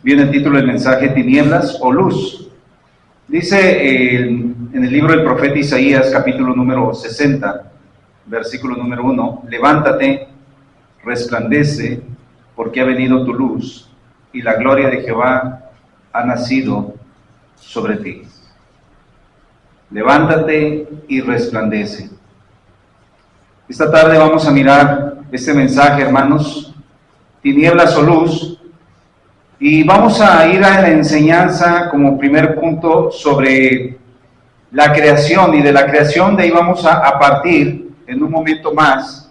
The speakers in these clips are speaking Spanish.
Viene el título del mensaje, tinieblas o luz. Dice en el libro del profeta Isaías, capítulo número 60, versículo número 1, levántate, resplandece, porque ha venido tu luz, y la gloria de Jehová ha nacido sobre ti. Levántate y resplandece. Esta tarde vamos a mirar este mensaje, hermanos, tinieblas o luz, y vamos a ir a la enseñanza como primer punto sobre la creación, y de la creación de ahí vamos a partir en un momento más,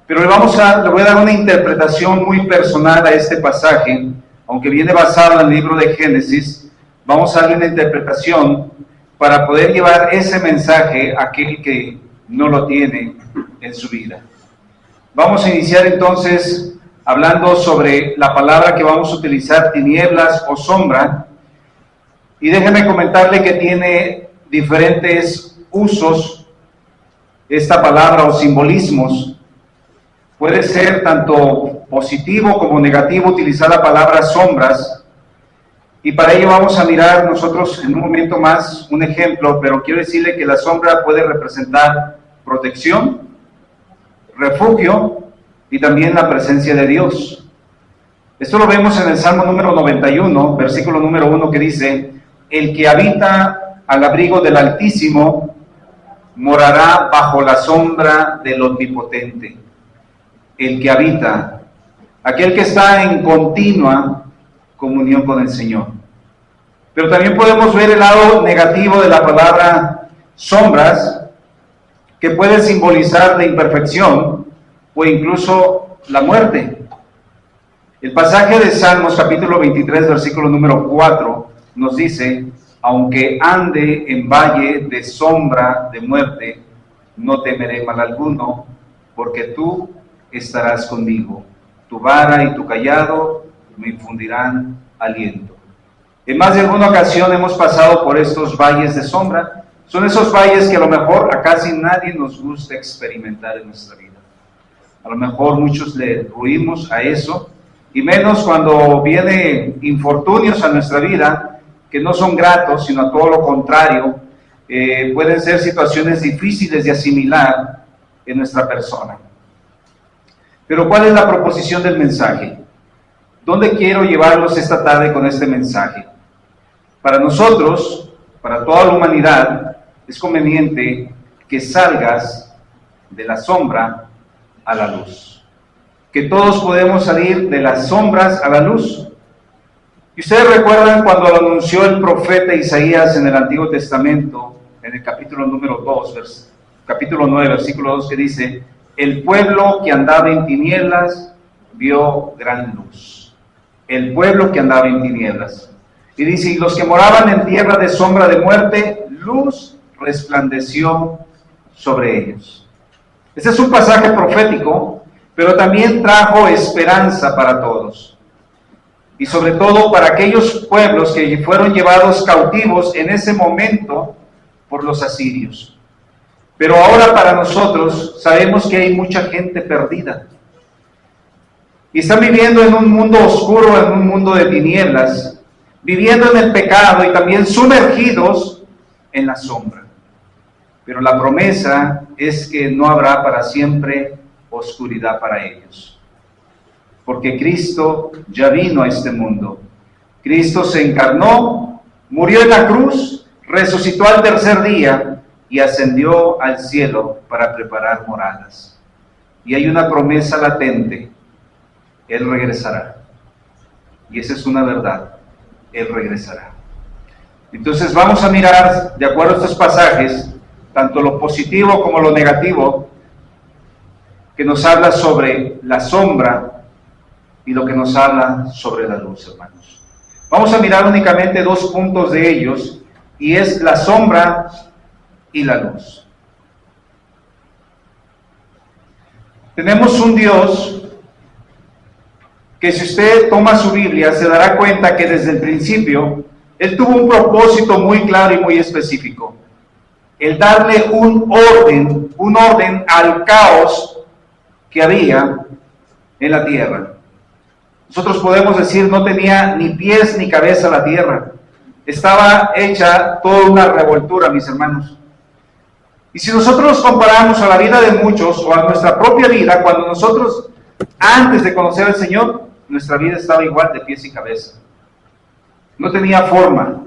pero le voy a dar una interpretación muy personal a este pasaje, aunque viene basado en el libro de Génesis. Vamos a darle una interpretación para poder llevar ese mensaje a aquel que no lo tiene en su vida. Vamos a iniciar entonces hablando sobre la palabra que vamos a utilizar, tinieblas o sombra, y déjenme comentarle que tiene diferentes usos esta palabra o simbolismos. Puede ser tanto positivo como negativo utilizar la palabra sombras, y para ello vamos a mirar nosotros en un momento más un ejemplo, pero quiero decirle que la sombra puede representar protección, refugio y también la presencia de Dios. Esto lo vemos en el Salmo número 91, versículo número 1, que dice: el que habita al abrigo del Altísimo morará bajo la sombra del Omnipotente. El que habita, aquel que está en continua comunión con el Señor. Pero también podemos ver el lado negativo de la palabra sombras, que puede simbolizar la imperfección o incluso la muerte. El pasaje de Salmos capítulo 23, versículo número 4, nos dice: aunque ande en valle de sombra de muerte, no temeré mal alguno, porque tú estarás conmigo. Tu vara y tu cayado me infundirán aliento. En más de alguna ocasión hemos pasado por estos valles de sombra. Son esos valles que a lo mejor a casi nadie nos gusta experimentar en nuestra vida. A lo mejor muchos le huimos a eso, y menos cuando vienen infortunios a nuestra vida que no son gratos, sino a todo lo contrario. Pueden ser situaciones difíciles de asimilar en nuestra persona. Pero ¿cuál es la proposición del mensaje? ¿Dónde quiero llevarlos esta tarde con este mensaje? Para nosotros, para toda la humanidad, es conveniente que salgas de la sombra a la luz. Que todos podemos salir de las sombras a la luz. Y ustedes recuerdan cuando lo anunció el profeta Isaías en el Antiguo Testamento, en el capítulo número 2, capítulo 9, versículo 2, que dice: el pueblo que andaba en tinieblas vio gran luz. El pueblo que andaba en tinieblas. Y dice: y los que moraban en tierra de sombra de muerte, luz resplandeció sobre ellos. Este es un pasaje profético, pero también trajo esperanza para todos. Y sobre todo para aquellos pueblos que fueron llevados cautivos en ese momento por los asirios. Pero ahora para nosotros sabemos que hay mucha gente perdida. Y están viviendo en un mundo oscuro, en un mundo de tinieblas, viviendo en el pecado y también sumergidos en la sombra. Pero la promesa es que no habrá para siempre oscuridad para ellos. Porque Cristo ya vino a este mundo. Cristo se encarnó, murió en la cruz, resucitó al tercer día y ascendió al cielo para preparar moradas. Y hay una promesa latente: Él regresará. Y esa es una verdad: Él regresará. Entonces vamos a mirar, de acuerdo a estos pasajes, tanto lo positivo como lo negativo, que nos habla sobre la sombra y lo que nos habla sobre la luz, hermanos. Vamos a mirar únicamente dos puntos de ellos, y es la sombra y la luz. Tenemos un Dios que, si usted toma su Biblia, se dará cuenta que desde el principio Él tuvo un propósito muy claro y muy específico: el darle un orden al caos que había en la tierra. Nosotros podemos decir no tenía ni pies ni cabeza la tierra. Estaba hecha toda una revoltura, mis hermanos. Y si nosotros comparamos a la vida de muchos o a nuestra propia vida, cuando nosotros, antes de conocer al Señor, nuestra vida estaba igual de pies y cabeza. No tenía forma.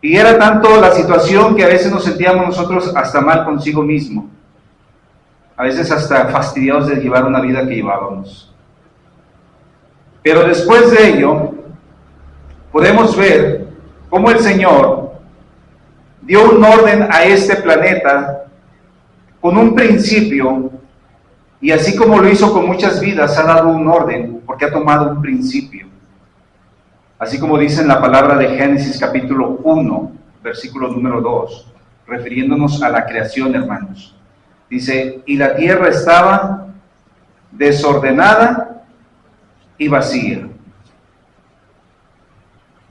Y era tanto la situación que a veces nos sentíamos nosotros hasta mal consigo mismo. A veces hasta fastidiados de llevar una vida que llevábamos. Pero después de ello, podemos ver cómo el Señor dio un orden a este planeta con un principio, y así como lo hizo con muchas vidas, ha dado un orden, porque ha tomado un principio. Así como dice en la palabra de Génesis capítulo 1, versículo número 2, refiriéndonos a la creación, hermanos. Dice, y la tierra estaba desordenada y vacía.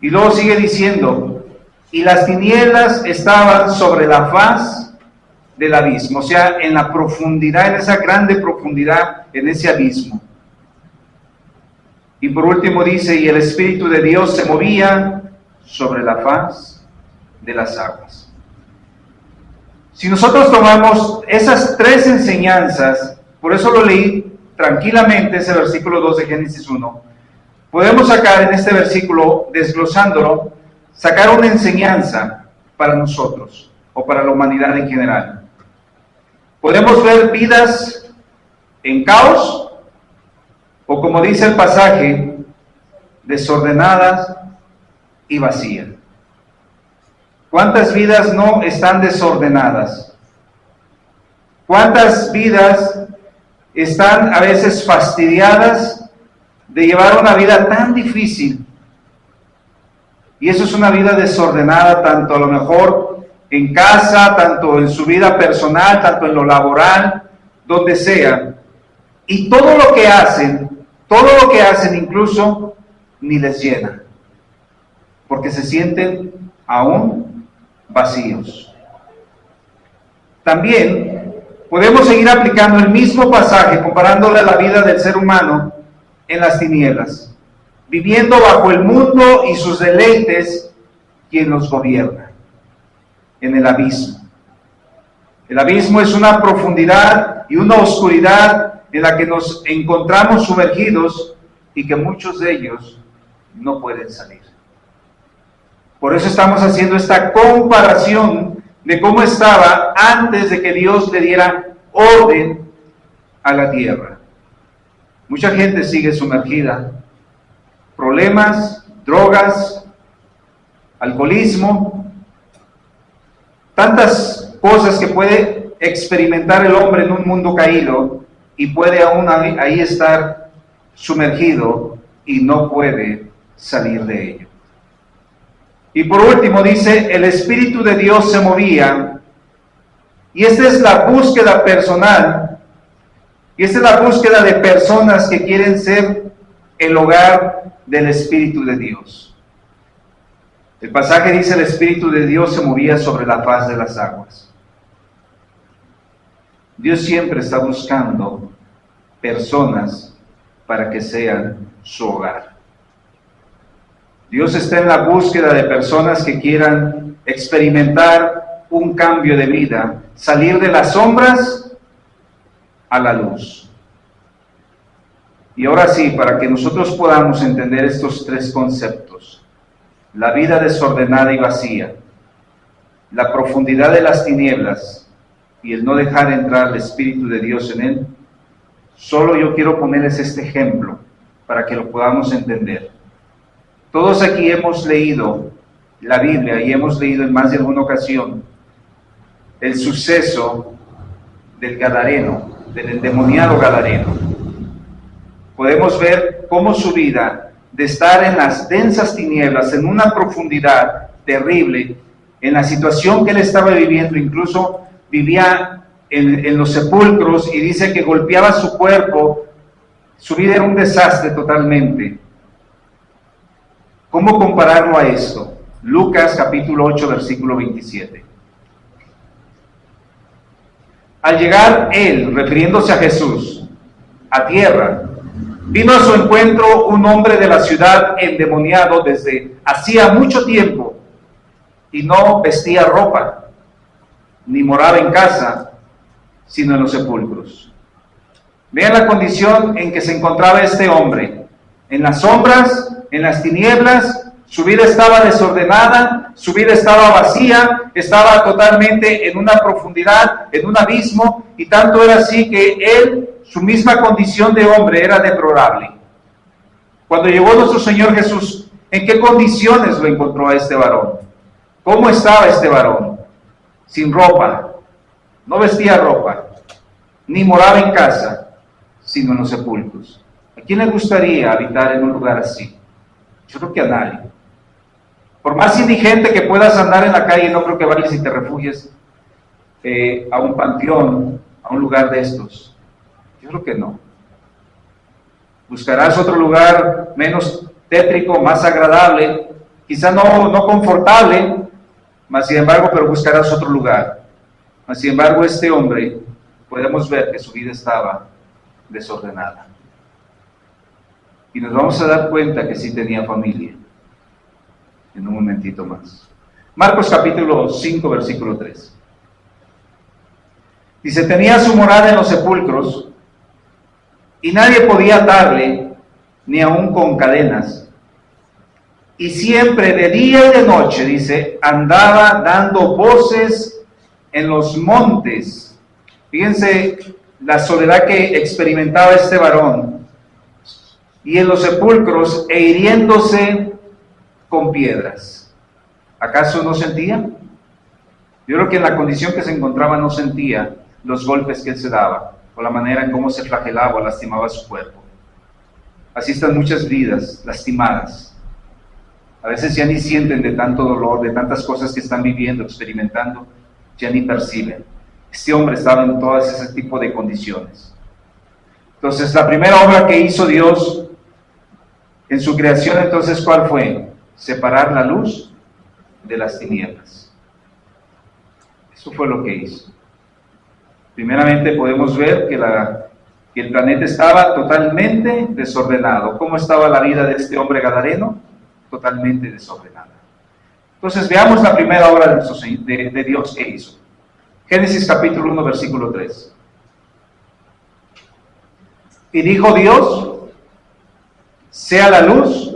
Y luego sigue diciendo, y las tinieblas estaban sobre la faz del abismo, o sea, en la profundidad, en esa grande profundidad, en ese abismo. Y por último dice, y el Espíritu de Dios se movía sobre la faz de las aguas. Si nosotros tomamos esas tres enseñanzas, por eso lo leí tranquilamente, ese versículo 2 de Génesis 1, podemos sacar en este versículo, desglosándolo, sacar una enseñanza para nosotros, o para la humanidad en general. Podemos ver vidas en caos, o como dice el pasaje, desordenadas y vacías. ¿Cuántas vidas no están desordenadas? ¿Cuántas vidas están a veces fastidiadas de llevar una vida tan difícil? Y eso es una vida desordenada, tanto a lo mejor en casa, tanto en su vida personal, tanto en lo laboral, donde sea. Y todo lo que hacen incluso ni les llena, porque se sienten aún vacíos. También podemos seguir aplicando el mismo pasaje, comparándole a la vida del ser humano en las tinieblas, viviendo bajo el mundo y sus deleites, quien los gobierna, en el abismo. El abismo es una profundidad y una oscuridad en la que nos encontramos sumergidos y que muchos de ellos no pueden salir. Por eso estamos haciendo esta comparación de cómo estaba antes de que Dios le diera orden a la tierra. Mucha gente sigue sumergida. Problemas, drogas, alcoholismo, tantas cosas que puede experimentar el hombre en un mundo caído, y puede aún ahí estar sumergido y no puede salir de ello. Y por último dice, el Espíritu de Dios se movía, y esta es la búsqueda personal, y esta es la búsqueda de personas que quieren ser el hogar del Espíritu de Dios. El pasaje dice, el Espíritu de Dios se movía sobre la faz de las aguas. Dios siempre está buscando personas para que sean su hogar. Dios está en la búsqueda de personas que quieran experimentar un cambio de vida, salir de las sombras a la luz. Y ahora sí, para que nosotros podamos entender estos tres conceptos, la vida desordenada y vacía, la profundidad de las tinieblas, y el no dejar entrar el Espíritu de Dios en él, solo yo quiero ponerles este ejemplo para que lo podamos entender. Todos aquí hemos leído la Biblia y hemos leído en más de alguna ocasión el suceso del Gadareno, del endemoniado Gadareno. Podemos ver cómo su vida, de estar en las densas tinieblas, en una profundidad terrible, en la situación que él estaba viviendo, incluso vivía en los sepulcros, y dice que golpeaba su cuerpo, su vida era un desastre totalmente. ¿Cómo compararlo a esto? Lucas capítulo 8, versículo 27. Al llegar él, refiriéndose a Jesús, a tierra, Vino a su encuentro un hombre de la ciudad endemoniado desde hacía mucho tiempo y no vestía ropa, ni moraba en casa, sino en los sepulcros. Vean la condición en que se encontraba este hombre. En las sombras, en las tinieblas, su vida estaba desordenada, su vida estaba vacía, estaba totalmente en una profundidad, en un abismo, y tanto era así que él, su misma condición de hombre, era deplorable. Cuando llegó nuestro Señor Jesús, ¿en qué condiciones lo encontró a este varón? ¿Cómo estaba este varón? Sin ropa, no vestía ropa, ni moraba en casa, sino en los sepulcros. ¿A quién le gustaría habitar en un lugar así? Yo creo que a nadie. Por más indigente que puedas andar en la calle, no creo que vayas y te refugies a un panteón, a un lugar de estos. Yo creo que no. Buscarás otro lugar menos tétrico, más agradable, quizá no confortable, mas sin embargo, pero buscarás otro lugar. Mas sin embargo, este hombre, podemos ver que su vida estaba desordenada. Y nos vamos a dar cuenta que sí tenía familia. En un momentito más. Marcos capítulo 5, versículo 3. Dice, tenía su morada en los sepulcros, y nadie podía atarle, ni aun con cadenas. Y siempre de día y de noche, dice, andaba dando voces en los montes. Fíjense la soledad que experimentaba este varón. Y en los sepulcros, e hiriéndose con piedras. ¿Acaso no sentía? Yo creo que en la condición que se encontraba no sentía los golpes que él se daba, o la manera en cómo se flagelaba o lastimaba su cuerpo. Así están muchas vidas lastimadas. A veces ya ni sienten de tanto dolor, de tantas cosas que están viviendo, experimentando, ya ni perciben. Este hombre estaba en todas ese tipo de condiciones. Entonces, la primera obra que hizo Dios en su creación, entonces, ¿cuál fue? Separar la luz de las tinieblas. Eso fue lo que hizo. Primeramente podemos ver que el planeta estaba totalmente desordenado. ¿Cómo estaba la vida de este hombre gadareno? Totalmente desordenada. Entonces veamos la primera obra de Dios que hizo. Génesis capítulo 1, versículo 3. Y dijo Dios, sea la luz,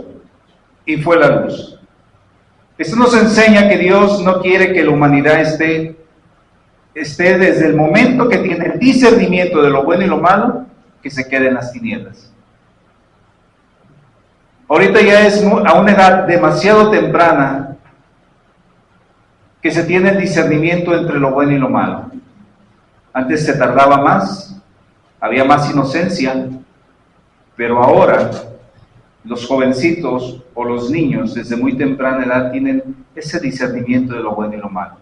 y fue la luz. Esto nos enseña que Dios no quiere que la humanidad esté desde el momento que tiene el discernimiento de lo bueno y lo malo, que se quede en las tinieblas. Ahorita ya es a una edad demasiado temprana que se tiene el discernimiento entre lo bueno y lo malo. Antes se tardaba más, había más inocencia, pero ahora los jovencitos o los niños desde muy temprana edad tienen ese discernimiento de lo bueno y lo malo.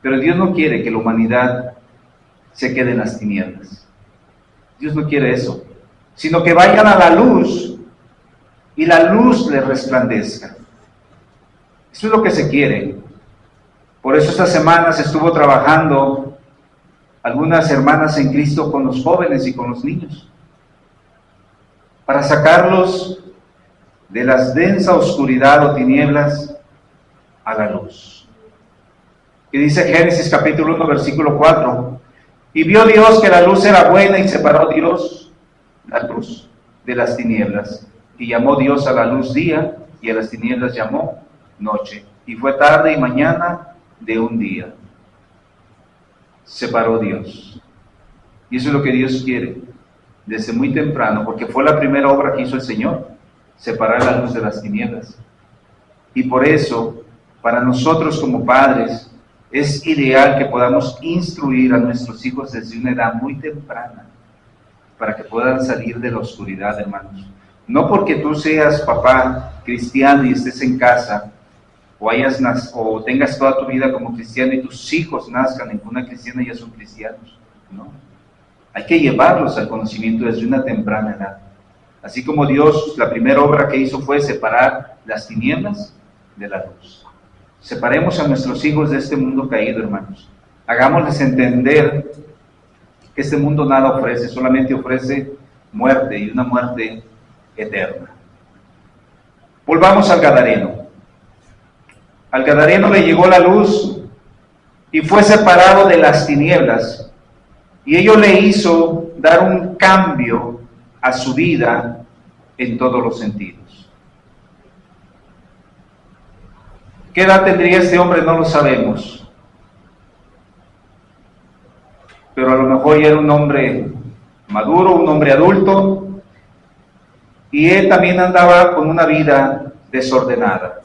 Pero Dios no quiere que la humanidad se quede en las tinieblas. Dios no quiere eso, sino que vayan a la luz y la luz les resplandezca. Eso es lo que se quiere. Por eso esta semana se estuvo trabajando algunas hermanas en Cristo con los jóvenes y con los niños, para sacarlos de la densa oscuridad o tinieblas a la luz. Y dice Génesis capítulo 1, versículo 4, y vio Dios que la luz era buena y separó Dios la luz de las tinieblas. Y llamó Dios a la luz día y a las tinieblas llamó noche. Y fue tarde y mañana de un día. Separó Dios. Y eso es lo que Dios quiere desde muy temprano, porque fue la primera obra que hizo el Señor, separar la luz de las tinieblas. Y por eso, para nosotros como padres, es ideal que podamos instruir a nuestros hijos desde una edad muy temprana, para que puedan salir de la oscuridad, hermanos. No porque tú seas papá cristiano y estés en casa, o tengas toda tu vida como cristiano y tus hijos nazcan en una cristiana y ya son cristianos. No. Hay que llevarlos al conocimiento desde una temprana edad. Así como Dios, la primera obra que hizo fue separar las tinieblas de la luz. Separemos a nuestros hijos de este mundo caído, hermanos. Hagámosles entender que este mundo nada ofrece, solamente ofrece muerte y una muerte eterna. Volvamos al Gadareno. Al Gadareno le llegó la luz y fue separado de las tinieblas, y ello le hizo dar un cambio a su vida en todos los sentidos. ¿Qué edad tendría este hombre? No lo sabemos, pero a lo mejor ya era un hombre maduro, un hombre adulto, y él también andaba con una vida desordenada.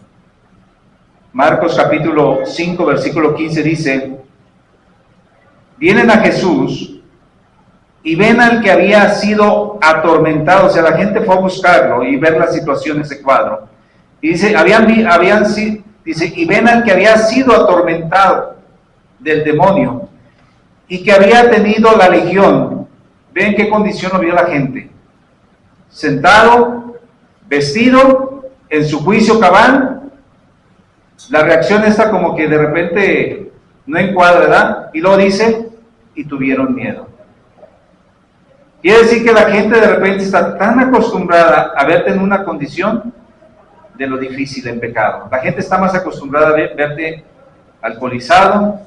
Marcos capítulo 5, versículo 15 dice: vienen a Jesús y ven al que había sido atormentado. O sea, la gente fue a buscarlo y ver la situación, ese cuadro. Y dice, dice, y ven al que había sido atormentado del demonio y que había tenido la legión. Ven qué condición lo vio la gente. Sentado, vestido, en su juicio cabal. La reacción está como que de repente no encuadra, ¿verdad? Y luego dice, y tuvieron miedo. Quiere decir que la gente de repente está tan acostumbrada a verte en una condición de lo difícil en pecado. La gente está más acostumbrada a verte alcoholizado,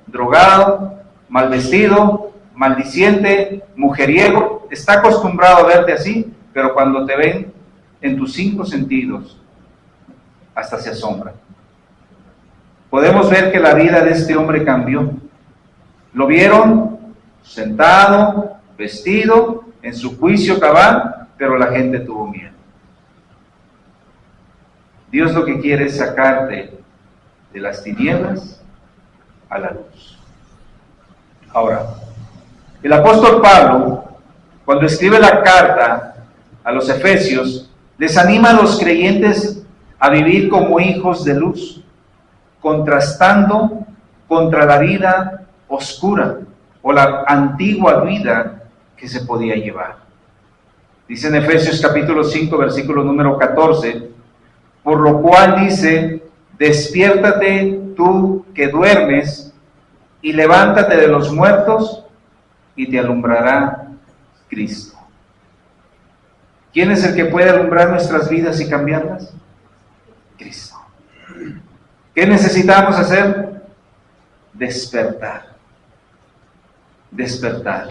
drogado, mal vestido, maldiciente, mujeriego. Está acostumbrado a verte así, pero cuando te ven en tus 5 sentidos, hasta se asombran. Podemos ver que la vida de este hombre cambió. Lo vieron sentado, vestido, en su juicio cabal, pero la gente tuvo miedo. Dios lo que quiere es sacarte de las tinieblas a la luz. Ahora, el apóstol Pablo, cuando escribe la carta a los Efesios, les anima a los creyentes a vivir como hijos de luz, contrastando contra la vida oscura o la antigua vida que se podía llevar. Dice en Efesios capítulo 5, versículo número 14, por lo cual dice, despiértate tú que duermes y levántate de los muertos y te alumbrará Cristo. ¿Quién es el que puede alumbrar nuestras vidas y cambiarlas? Cristo. ¿Qué necesitamos hacer? Despertar. Despertar.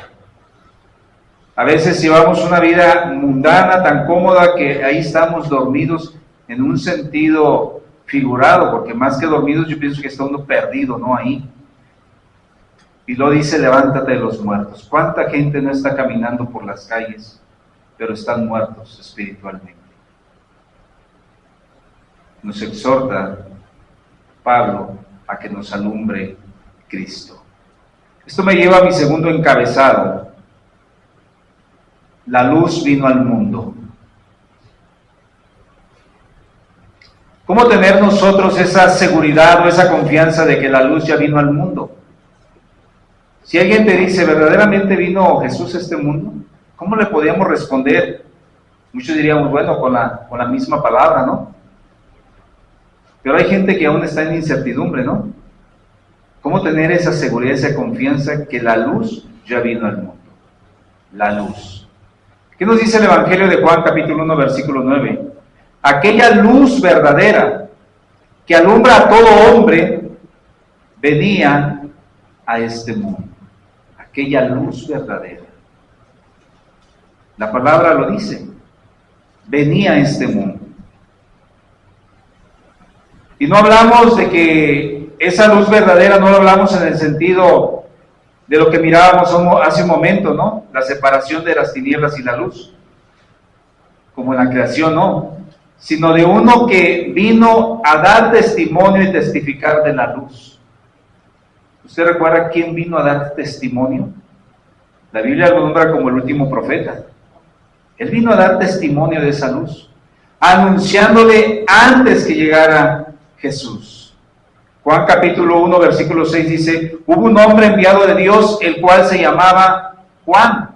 A veces llevamos una vida mundana tan cómoda que ahí estamos dormidos en un sentido figurado, porque más que dormidos yo pienso que está uno perdido, ¿no? Ahí. Y lo dice, levántate de los muertos. ¿Cuánta gente no está caminando por las calles, pero están muertos espiritualmente? Nos exhorta Pablo a que nos alumbre Cristo. Esto me lleva a mi segundo encabezado. La luz vino al mundo. ¿Cómo tener nosotros esa seguridad o esa confianza de que la luz ya vino al mundo? Si alguien te dice, ¿verdaderamente vino Jesús a este mundo? ¿Cómo le podíamos responder? Muchos diríamos, bueno, con la misma palabra, ¿no? Pero hay gente que aún está en incertidumbre, ¿no? ¿Cómo tener esa seguridad, esa confianza que la luz ya vino al mundo? La luz. ¿Qué nos dice el Evangelio de Juan, capítulo 1, versículo 9? Aquella luz verdadera que alumbra a todo hombre venía a este mundo. Aquella luz verdadera. La palabra lo dice. Venía a este mundo. Y no hablamos de que esa luz verdadera, no lo hablamos en el sentido de lo que mirábamos hace un momento, ¿no? La separación de las tinieblas y la luz. Como en la creación, no. Sino de uno que vino a dar testimonio y testificar de la luz. ¿Usted recuerda quién vino a dar testimonio? La Biblia lo nombra como el último profeta. Él vino a dar testimonio de esa luz, anunciándole antes que llegara Jesús. Juan capítulo 1, versículo 6 dice, hubo un hombre enviado de Dios, el cual se llamaba Juan.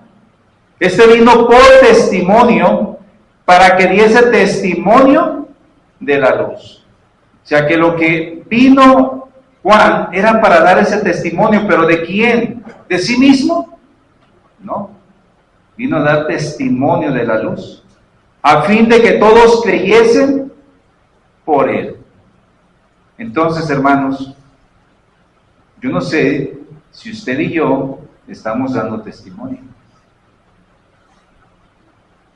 Este vino por testimonio, para que diese testimonio de la luz. O sea que lo que vino Juan era para dar ese testimonio, pero ¿de quién? ¿De sí mismo? No. vino a dar testimonio de la luz, a fin de que todos creyesen por él. Entonces, hermanos, yo no sé si usted y yo estamos dando testimonio.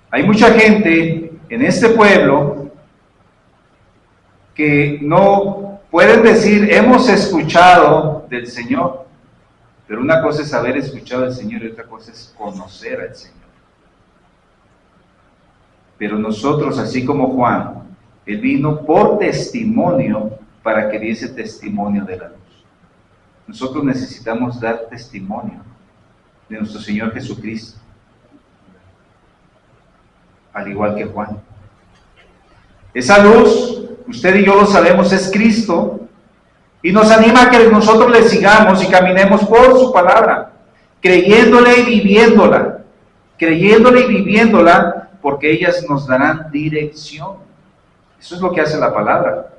Hay mucha gente en este pueblo que no pueden decir, hemos escuchado del Señor, pero una cosa es haber escuchado al Señor y otra cosa es conocer al Señor. Pero nosotros, así como Juan, él vino por testimonio para que diese testimonio de la luz. Nosotros necesitamos dar testimonio de nuestro Señor Jesucristo, al igual que Juan. Esa luz, usted y yo lo sabemos, es Cristo, y nos anima a que nosotros le sigamos y caminemos por su palabra, creyéndole y viviéndola, porque ellas nos darán dirección. Eso es lo que hace la palabra.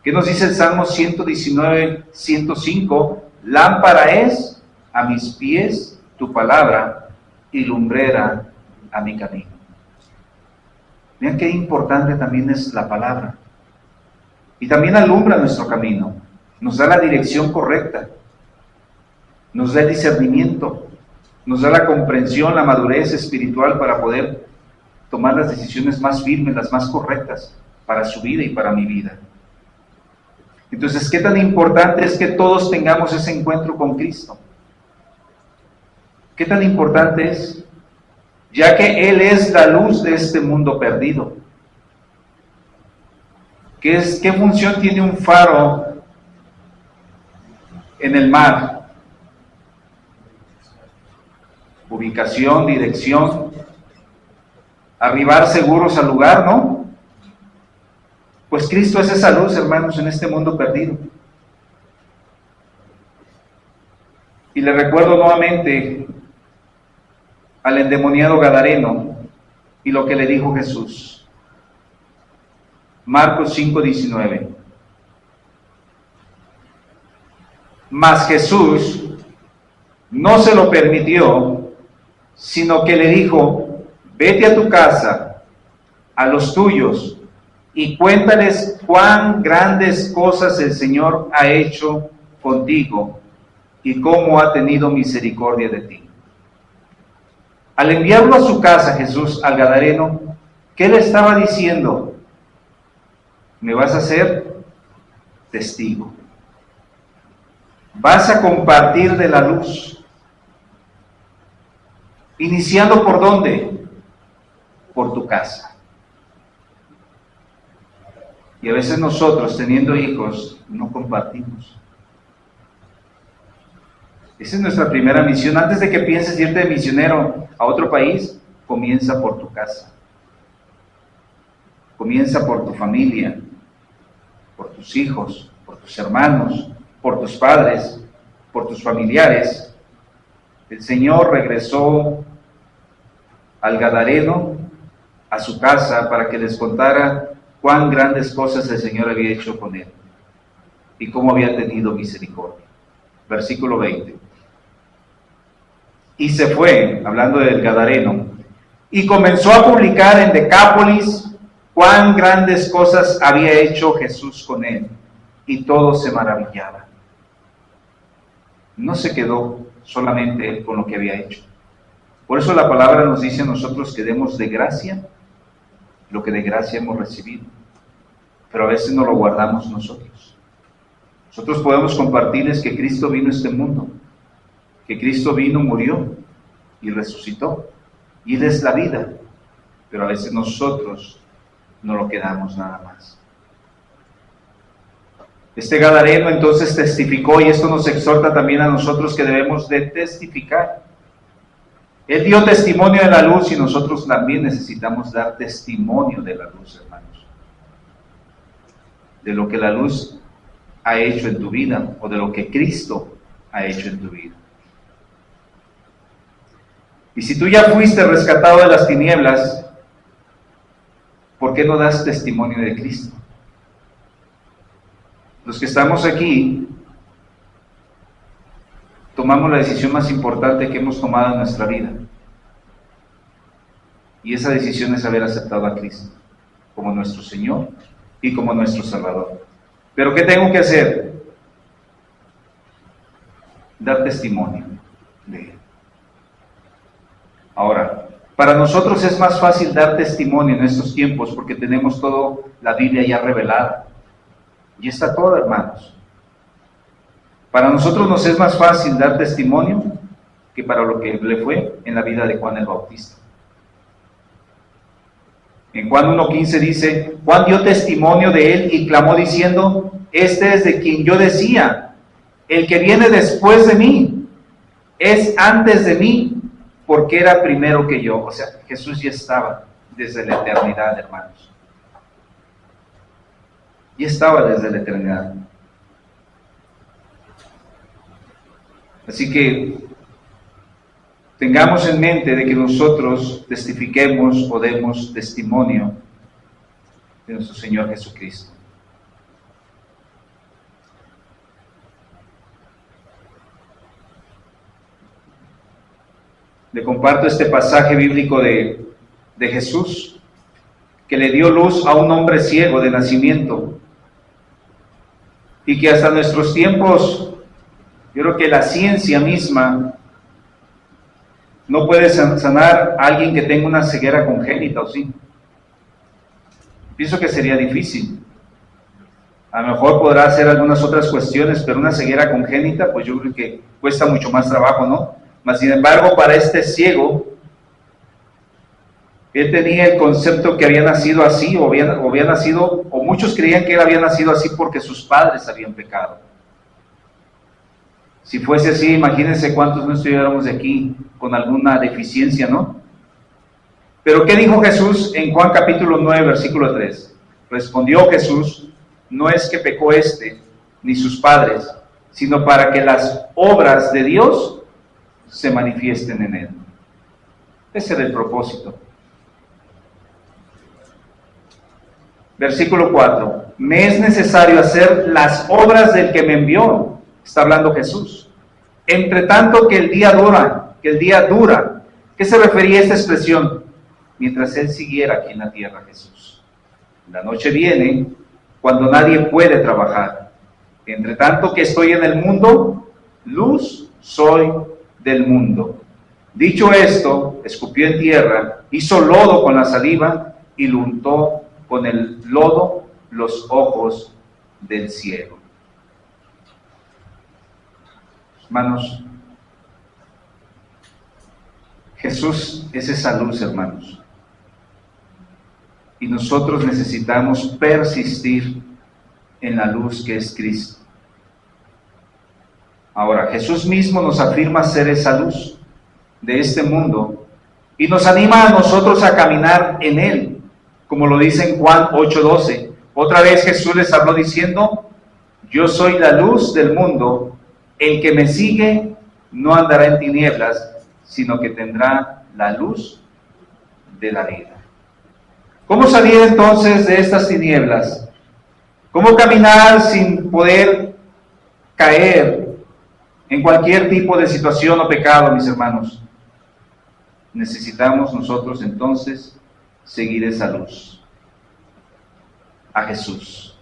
¿Qué nos dice el Salmo 119, 105? Lámpara es a mis pies tu palabra y lumbrera a mi camino. Vean qué importante también es la palabra. Y también alumbra nuestro camino. Nos da la dirección correcta. Nos da el discernimiento. Nos da la comprensión, la madurez espiritual para poder tomar las decisiones más firmes, las más correctas para su vida y para mi vida. Entonces, ¿qué tan importante es que todos tengamos ese encuentro con Cristo? ¿Qué tan importante es? Ya que Él es la luz de este mundo perdido. ¿Qué función tiene un faro en el mar? Ubicación, dirección, arribar seguros al lugar, ¿no? Pues Cristo es esa luz, hermanos, en este mundo perdido. Y le recuerdo nuevamente al endemoniado gadareno y lo que le dijo Jesús. Marcos 5:19. Mas Jesús no se lo permitió, sino que le dijo, vete a tu casa, a los tuyos, y cuéntales cuán grandes cosas el Señor ha hecho contigo y cómo ha tenido misericordia de ti. Al enviarlo a su casa, Jesús, al gadareno, ¿qué le estaba diciendo? Me vas a hacer testigo. Vas a compartir de la luz. Iniciando ¿por dónde? Por tu casa. Y a veces nosotros, teniendo hijos, no compartimos. Esa es nuestra primera misión. Antes de que pienses irte de misionero a otro país, comienza por tu casa. Comienza por tu familia, por tus hijos, por tus hermanos, por tus padres, por tus familiares. El Señor regresó al gadareno a su casa para que les contara cuán grandes cosas el Señor había hecho con él y cómo había tenido misericordia. Versículo 20. Y se fue, hablando del gadareno, y comenzó a publicar en Decápolis cuán grandes cosas había hecho Jesús con él, y todos se maravillaban. No se quedó solamente con lo que había hecho. Por eso la palabra nos dice a nosotros que demos de gracia lo que de gracia hemos recibido, pero a veces no lo guardamos nosotros. Nosotros podemos compartirles que Cristo vino a este mundo, que Cristo vino, murió y resucitó, y Él es la vida, pero a veces nosotros no lo quedamos nada más. Este gadareno entonces testificó, y esto nos exhorta también a nosotros que debemos de testificar. Él dio testimonio de la luz y nosotros también necesitamos dar testimonio de la luz, hermanos. De lo que la luz ha hecho en tu vida o de lo que Cristo ha hecho en tu vida. Y si tú ya fuiste rescatado de las tinieblas, ¿por qué no das testimonio de Cristo? Los que estamos aquí tomamos la decisión más importante que hemos tomado en nuestra vida. Y esa decisión es haber aceptado a Cristo como nuestro Señor y como nuestro Salvador. ¿Pero qué tengo que hacer? Dar testimonio de Él. Ahora, para nosotros es más fácil dar testimonio en estos tiempos porque tenemos toda la Biblia ya revelada. Y está todo, hermanos. Para nosotros nos es más fácil dar testimonio que para lo que le fue en la vida de Juan el Bautista. En Juan 1:15 dice, Juan dio testimonio de él y clamó diciendo, este es de quien yo decía, el que viene después de mí, es antes de mí, porque era primero que yo. O sea, Jesús ya estaba desde la eternidad, hermanos. Ya estaba desde la eternidad. Así que tengamos en mente de que nosotros testifiquemos o demos testimonio de nuestro Señor Jesucristo. Le comparto este pasaje bíblico de Jesús, que le dio luz a un hombre ciego de nacimiento, y que hasta nuestros tiempos, yo creo que la ciencia misma no puede sanar a alguien que tenga una ceguera congénita, ¿o sí? Pienso que sería difícil. A lo mejor podrá hacer algunas otras cuestiones, pero una ceguera congénita, pues yo creo que cuesta mucho más trabajo, ¿no? Mas, sin embargo, para este ciego, él tenía el concepto que había nacido así, o había nacido, o muchos creían que él había nacido así porque sus padres habían pecado. Si fuese así, imagínense cuántos no estuviéramos de aquí con alguna deficiencia, ¿no? Pero ¿qué dijo Jesús en Juan capítulo 9, versículo 3? Respondió Jesús, no es que pecó ni sus padres, sino para que las obras de Dios se manifiesten en él. Ese era el propósito. Versículo 4. Me es necesario hacer las obras del que me envió. Está hablando Jesús. Entre tanto que el día dura. ¿Qué se refería a esta expresión? Mientras él siguiera aquí en la tierra, Jesús. La noche viene cuando nadie puede trabajar. Entre tanto que estoy en el mundo, luz soy del mundo. Dicho esto, escupió en tierra, hizo lodo con la saliva y lo untó con el lodo los ojos del ciego. Hermanos, Jesús es esa luz, hermanos. Y nosotros necesitamos persistir en la luz que es Cristo. Ahora, Jesús mismo nos afirma ser esa luz de este mundo y nos anima a nosotros a caminar en Él, como lo dice en Juan 8:12. Otra vez Jesús les habló diciendo, yo soy la luz del mundo, el que me sigue no andará en tinieblas, sino que tendrá la luz de la vida. ¿Cómo salir entonces de estas tinieblas? ¿Cómo caminar sin poder caer en cualquier tipo de situación o pecado, mis hermanos? Necesitamos nosotros entonces seguir esa luz, a Jesús.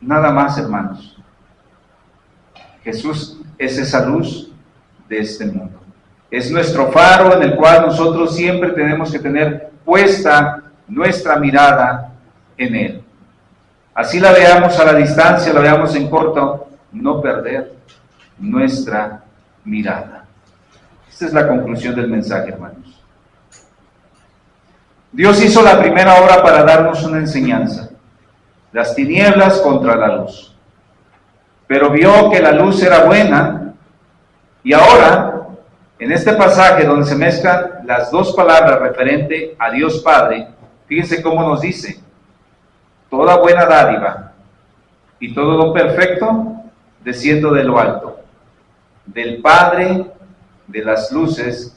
Nada más, hermanos. Jesús es esa luz de este mundo. Es nuestro faro en el cual nosotros siempre tenemos que tener puesta nuestra mirada en Él. Así la veamos a la distancia, la veamos en corto, no perder nuestra mirada. Esta es la conclusión del mensaje, hermanos. Dios hizo la primera obra para darnos una enseñanza, las tinieblas contra la luz. Pero vio que la luz era buena, y ahora, en este pasaje donde se mezclan las dos palabras referente a Dios Padre, fíjense cómo nos dice, toda buena dádiva y todo don perfecto desciende de lo alto, del Padre de las luces,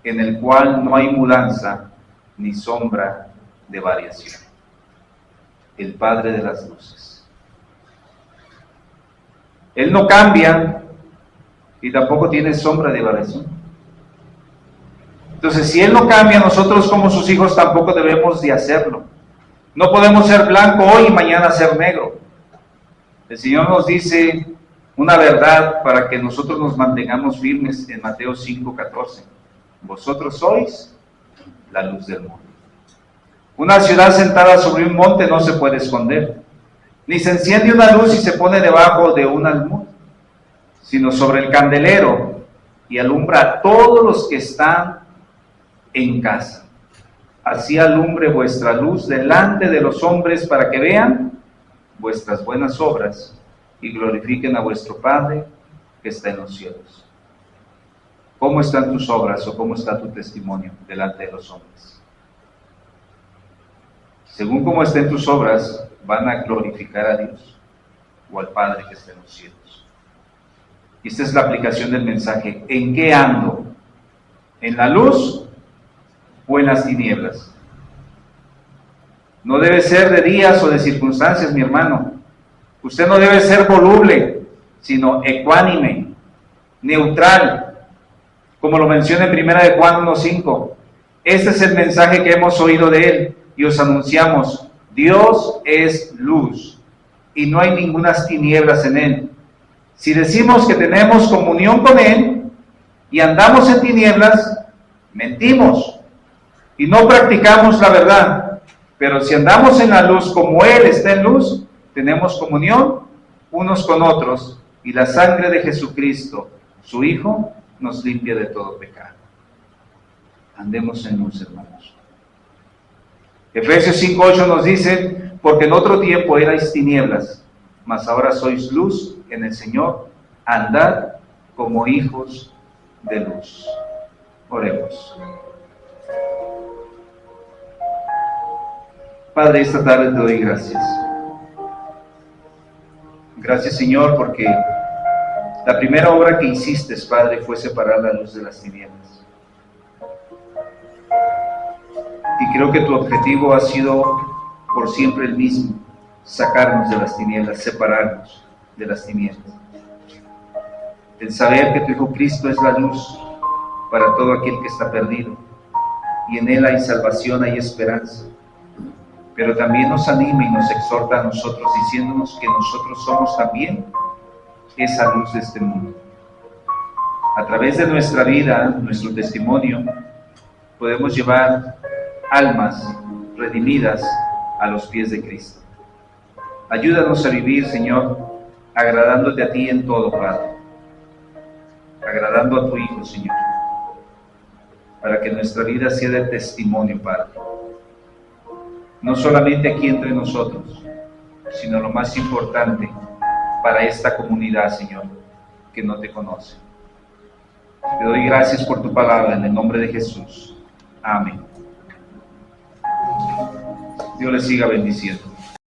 en el cual no hay mudanza ni sombra de variación. El Padre de las luces. Él no cambia y tampoco tiene sombra de variación. Entonces, si Él no cambia, nosotros como sus hijos tampoco debemos de hacerlo. No podemos ser blanco hoy y mañana ser negro. El Señor nos dice una verdad para que nosotros nos mantengamos firmes en Mateo 5:14. Vosotros sois la luz del mundo. Una ciudad sentada sobre un monte no se puede esconder, ni se enciende una luz y se pone debajo de un almud, sino sobre el candelero y alumbra a todos los que están en casa. Así alumbre vuestra luz delante de los hombres para que vean vuestras buenas obras y glorifiquen a vuestro Padre que está en los cielos. ¿Cómo están tus obras o cómo está tu testimonio delante de los hombres? Según cómo estén tus obras, van a glorificar a Dios o al Padre que está en los cielos. Y esta es la aplicación del mensaje. ¿En qué ando? ¿En la luz o en las tinieblas? No debe ser de días o de circunstancias, mi hermano. Usted no debe ser voluble, sino ecuánime, neutral, como lo menciona en 1 de Juan 1:5. Este es el mensaje que hemos oído de Él y os anunciamos. Dios es luz y no hay ningunas tinieblas en Él. Si decimos que tenemos comunión con Él y andamos en tinieblas, mentimos y no practicamos la verdad. Pero si andamos en la luz como Él está en luz, tenemos comunión unos con otros y la sangre de Jesucristo, su Hijo, nos limpia de todo pecado. Andemos en luz, hermanos. Efesios 5:8 nos dice, porque en otro tiempo erais tinieblas, mas ahora sois luz en el Señor, andad como hijos de luz. Oremos. Padre, esta tarde te doy gracias. Gracias, Señor, porque la primera obra que hiciste, Padre, fue separar la luz de las tinieblas. Y creo que tu objetivo ha sido por siempre el mismo, sacarnos de las tinieblas, separarnos de las tinieblas. El saber que tu Hijo Cristo es la luz para todo aquel que está perdido, y en Él hay salvación, hay esperanza. Pero también nos anima y nos exhorta a nosotros, diciéndonos que nosotros somos también esa luz de este mundo. A través de nuestra vida, nuestro testimonio, podemos llevar almas redimidas a los pies de Cristo. Ayúdanos a vivir, Señor, agradándote a ti en todo, Padre. Agradando a tu Hijo, Señor. Para que nuestra vida sea de testimonio, Padre. No solamente aquí entre nosotros, sino lo más importante para esta comunidad, Señor, que no te conoce. Te doy gracias por tu palabra en el nombre de Jesús. Amén. Dios les siga bendiciendo.